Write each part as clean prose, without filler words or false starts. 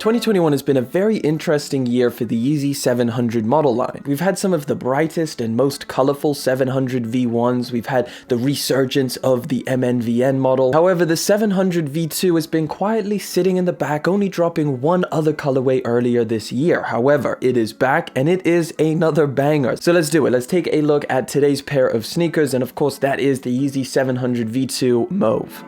2021 has been a very interesting year for the Yeezy 700 model line. We've had some of the brightest and most colorful 700 V1s, we've had the resurgence of the MNVN model. However, the 700 V2 has been quietly sitting in the back, only dropping one other colorway earlier this year. However, it is back and it is another banger. So let's do it. Let's take a look at today's pair of sneakers, and of course that is the Yeezy 700 V2 Mauve.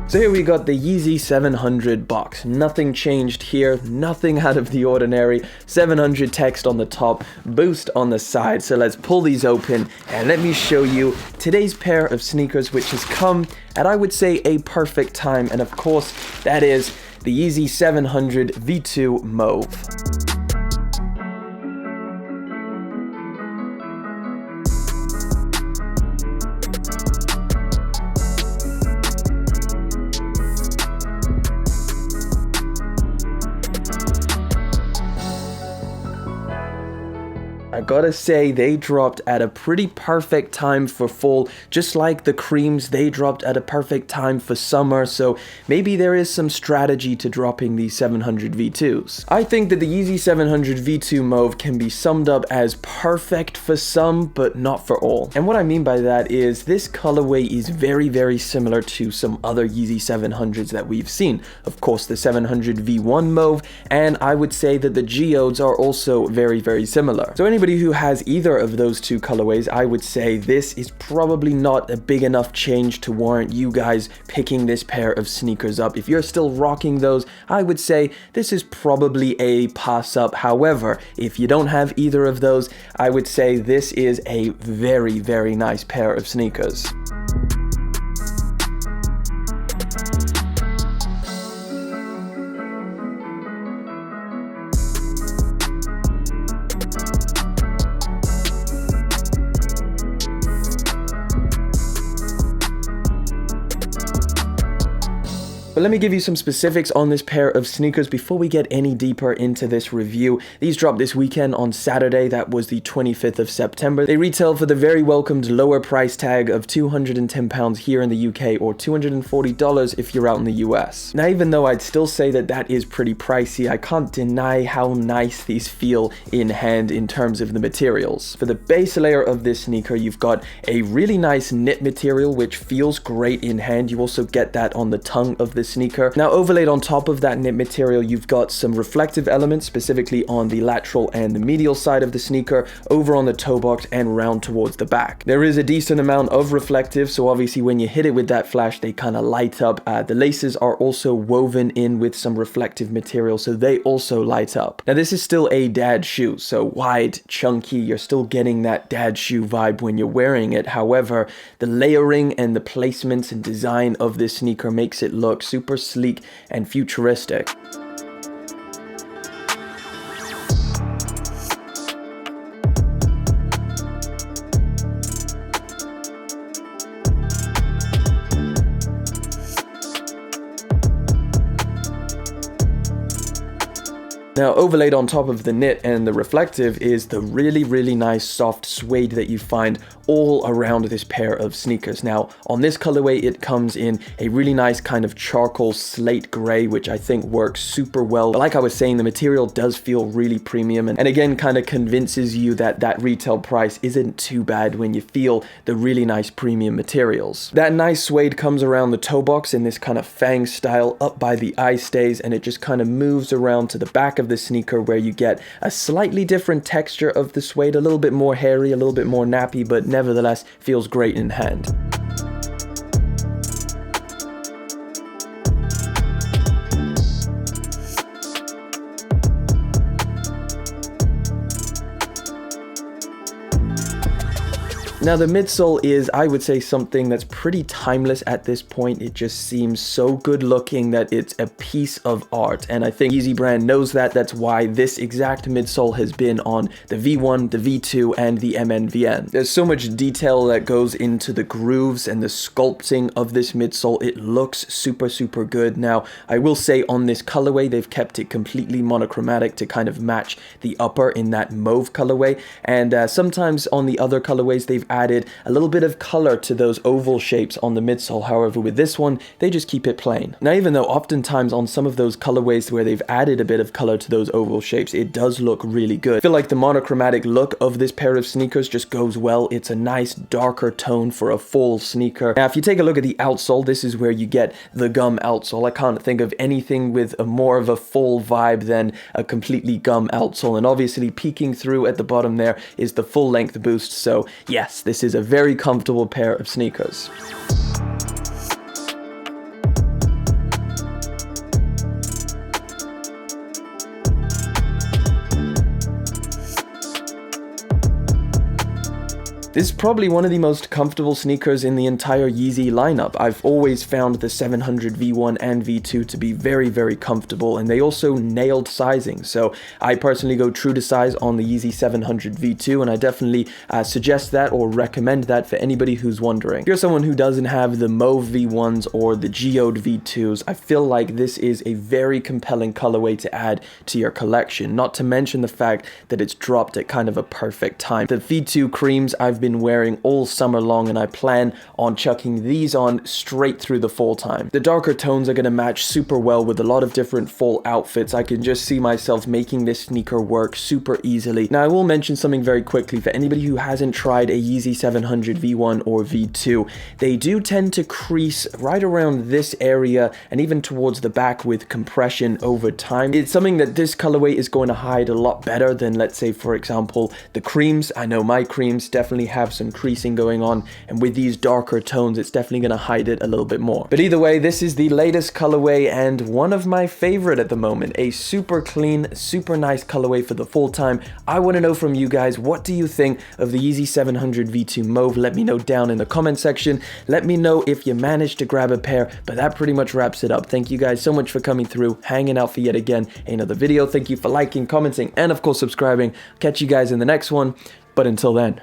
So here we got the Yeezy 700 box. Nothing changed here, nothing out of the ordinary. 700 text on the top, boost on the side. So let's pull these open and let me show you today's pair of sneakers, which has come at, I would say, a perfect time. And of course, that is the Yeezy 700 V2 Mauve. I gotta say, they dropped at a pretty perfect time for fall, just like the creams, they dropped at a perfect time for summer, so maybe there is some strategy to dropping these 700 V2s. I think that the Yeezy 700 V2 Mauve can be summed up as perfect for some, but not for all. And what I mean by that is this colorway is very similar to some other Yeezy 700s that we've seen. Of course, the 700 V1 Mauve, and I would say that the Geodes are also very similar. So anybody who has either of those two colorways, I would say this is probably not a big enough change to warrant you guys picking this pair of sneakers up. If you're still rocking those, I would say this is probably a pass up. However, if you don't have either of those, I would say this is a very nice pair of sneakers. But let me give you some specifics on this pair of sneakers before we get any deeper into this review. These dropped this weekend on Saturday, that was the 25th of September. They retail for the very welcomed lower price tag of £210 here in the UK, or $240 if you're out in the US. Now, even though I'd still say that that is pretty pricey, I can't deny how nice these feel in hand in terms of the materials. For the base layer of this sneaker, you've got a really nice knit material which feels great in hand. You also get that on the tongue of this sneaker. Now, overlaid on top of that knit material, you've got some reflective elements, specifically on the lateral and the medial side of the sneaker, over on the toe box and round towards the back. There is a decent amount of reflective, so obviously when you hit it with that flash, they kind of light up. The laces are also woven in with some reflective material, so they also light up. Now, this is still a dad shoe, so wide, chunky, you're still getting that dad shoe vibe when you're wearing it. However, the layering and the placements and design of this sneaker makes it look super sleek and futuristic. Now, overlaid on top of the knit and the reflective is the really nice soft suede that you find all around this pair of sneakers. Now, on this colorway, it comes in a really nice kind of charcoal slate gray, which I think works super well. But like I was saying, the material does feel really premium, and again, kind of convinces you that that retail price isn't too bad when you feel the really nice premium materials. That nice suede comes around the toe box in this kind of fang style up by the eye stays, and it just kind of moves around to the back of the sneaker, where you get a slightly different texture of the suede, a little bit more hairy, a little bit more nappy, but nevertheless feels great in hand. Now the midsole is, I would say, something that's pretty timeless at this point. It just seems so good looking that it's a piece of art, and I think Yeezy brand knows that. That's why this exact midsole has been on the V1, the V2, and the MNVN. There's so much detail that goes into the grooves and the sculpting of this midsole. It looks super good. Now I will say on this colorway they've kept it completely monochromatic to kind of match the upper in that mauve colorway, and sometimes on the other colorways they've added a little bit of color to those oval shapes on the midsole. However, with this one, they just keep it plain. Now, even though oftentimes on some of those colorways where they've added a bit of color to those oval shapes, it does look really good. I feel like the monochromatic look of this pair of sneakers just goes well. It's a nice darker tone for a fall sneaker. Now, if you take a look at the outsole, this is where you get the gum outsole. I can't think of anything with a more of a fall vibe than a completely gum outsole, and obviously peeking through at the bottom there is the full length boost. So yes, this is a very comfortable pair of sneakers. This is probably one of the most comfortable sneakers in the entire Yeezy lineup. I've always found the 700 V1 and V2 to be very comfortable, and they also nailed sizing. So I personally go true to size on the Yeezy 700 V2, and I definitely suggest that or recommend that for anybody who's wondering. If you're someone who doesn't have the Mauve V1s or the Geode V2s, I feel like this is a very compelling colorway to add to your collection, not to mention the fact that it's dropped at kind of a perfect time. The V2 creams I've been wearing all summer long, and I plan on chucking these on straight through the fall time. The darker tones are going to match super well with a lot of different fall outfits. I can just see myself making this sneaker work super easily. Now I will mention something very quickly for anybody who hasn't tried a Yeezy 700 V1 or V2. They do tend to crease right around this area and even towards the back with compression over time. It's something that this colorway is going to hide a lot better than, let's say, for example, the creams. I know my creams definitely have some creasing going on, and with these darker tones it's definitely going to hide it a little bit more. But either way, this is the latest colorway and one of my favorite at the moment. A super clean, super nice colorway for the fall time. I want to know from you guys, what do you think of the Yeezy 700 V2 Mauve? Let me know down in the comment section. Let me know if you managed to grab a pair. But that pretty much wraps it up. Thank you guys so much for coming through, hanging out for yet again another video. Thank you for liking, commenting, and of course subscribing. Catch you guys in the next one, but until then.